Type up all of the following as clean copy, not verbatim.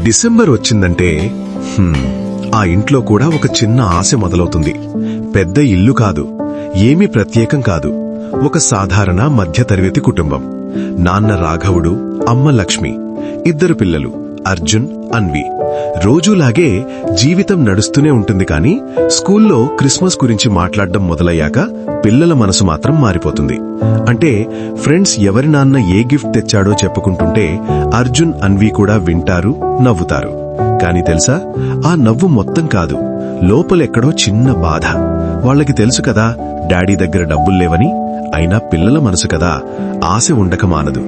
December వచ్చిందంటే ఆ ఇంట్లో కూడా ఒక చిన్న ఆశ మొదలవుతుంది. పెద్ద ఇల్లు కాదు, ఏమీ ప్రత్యేకం కాదు, ఒక సాధారణ మధ్యతరగతి కుటుంబం. నాన్న రాఘవుడు, అమ్మ లక్ష్మి, ఇద్దరు పిల్లలు అర్జున్, అన్వి. రోజులాగే జీవితం నడుస్తూనే ఉంటుంది. కానీ స్కూల్లో క్రిస్మస్ గురించి మాట్లాడడం మొదలయ్యాక పిల్లల మనసు మాత్రం మారిపోతుంది. అంటే ఫ్రెండ్స్ ఎవరి నాన్న ఏ గిఫ్ట్ తెచ్చాడో చెప్పుకుంటుంటే అర్జున్, అన్వి కూడా వింటారు, నవ్వుతారు. కాని తెలుసా, ఆ నవ్వు మొత్తం కాదు, లోపలెక్కడో చిన్న బాధ. వాళ్ళకి తెలుసు కదా డాడీ దగ్గర డబ్బుల్లేవని, అయినా పిల్లల మనసు కదా, ఆశ ఉండక మానదు.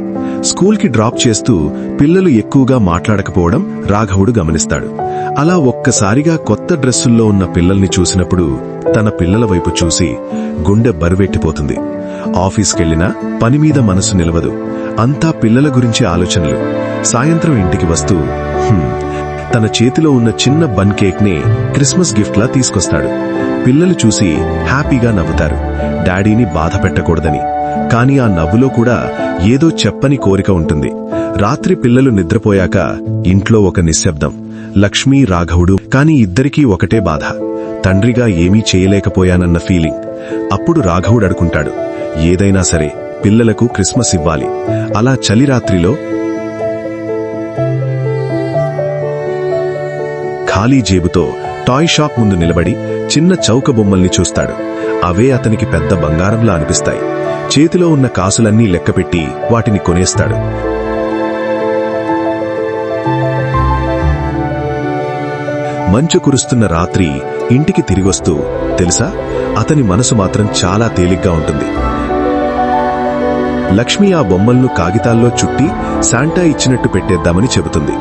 స్కూల్కి డ్రాప్ చేస్తూ పిల్లలు ఎక్కువగా మాట్లాడకపోవడం రాఘవుడు గమనిస్తాడు. అలా ఒక్కసారిగా కొత్త డ్రెస్సుల్లో ఉన్న పిల్లల్ని చూసినప్పుడు తన పిల్లల వైపు చూసి గుండె బరువెట్టిపోతుంది. ఆఫీస్కెళ్లినా పనిమీద మనసు నిలవదు, అంతా పిల్లల గురించి ఆలోచనలు. సాయంత్రం ఇంటికి వస్తూ తన చేతిలో ఉన్న చిన్న బన్ కేక్ ని క్రిస్మస్ గిఫ్ట్లా తీసుకొస్తాడు. పిల్లలు చూసి హ్యాపీగా నవ్వుతారు, డాడీని బాధ పెట్టకూడదని. కాని ఆ నవ్వులో కూడా ఏదో చెప్పని కోరిక ఉంటుంది. రాత్రి పిల్లలు నిద్రపోయాక ఇంట్లో ఒక నిశ్శబ్దం. లక్ష్మీ, రాఘవుడు. కాని ఇద్దరికీ ఒకటే బాధ, తండ్రిగా ఏమీ చేయలేకపోయానన్న ఫీలింగ్. అప్పుడు రాఘవుడు అడుకుంటాడు, ఏదైనా సరే పిల్లలకు క్రిస్మస్ ఇవ్వాలి. అలా చలి రాత్రిలో ఖాళీ జేబుతో టాయ్ షాప్ ముందు నిలబడి చిన్న చౌక బొమ్మల్ని చూస్తాడు. అవే అతనికి పెద్ద బంగారంలా అనిపిస్తాయి. చేతిలో ఉన్న కాసులన్నీ లెక్కపెట్టి వాటిని కొనేస్తాడు. మంచు కురుస్తున్న రాత్రి ఇంటికి తిరిగొస్తూ తెలుసా, అతని మనసు మాత్రం చాలా తేలిగ్గా ఉంటుంది. లక్ష్మి ఆ బొమ్మలను కాగితాల్లో చుట్టి శాంటా ఇచ్చినట్టు పెట్టేద్దామని చెబుతుంది.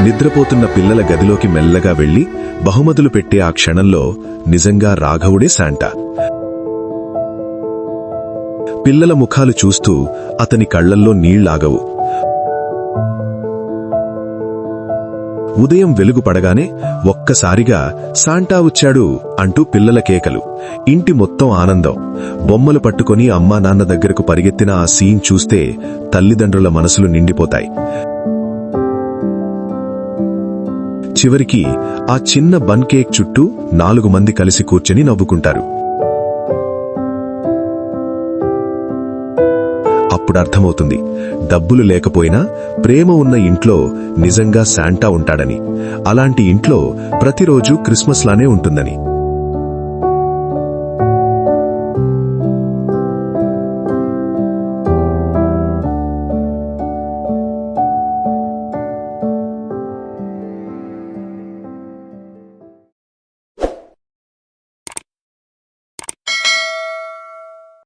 నిద్రపోతున్న పిల్లల గదిలోకి మెల్లగా వెళ్లి బహుమతులు పెట్టే ఆ క్షణంలో నిజంగా రాఘవుడే శాంటా. పిల్లల ముఖాలు చూస్తూ అతని కళ్లల్లో నీళ్లాగవు. ఉదయం వెలుగు పడగానే ఒక్కసారిగా శాంటా వచ్చాడు అంటూ పిల్లల కేకలు. ఇంటి మొత్తం ఆనందం. బొమ్మలు పట్టుకుని అమ్మా నాన్న దగ్గరకు పరిగెత్తిన ఆ సీన్ చూస్తే తల్లిదండ్రుల మనసులు నిండిపోతాయి. చివరికి ఆ చిన్న బన్ కేక్ చుట్టూ 4 మంది కలిసి కూర్చొని నవ్వుకుంటారు. అప్పుడు అర్థమవుతుంది, డబ్బులు లేకపోయినా ప్రేమ ఉన్న ఇంట్లో నిజంగా శాంటా ఉంటాడని. అలాంటి ఇంట్లో ప్రతిరోజు క్రిస్మస్ లానే ఉంటుందని.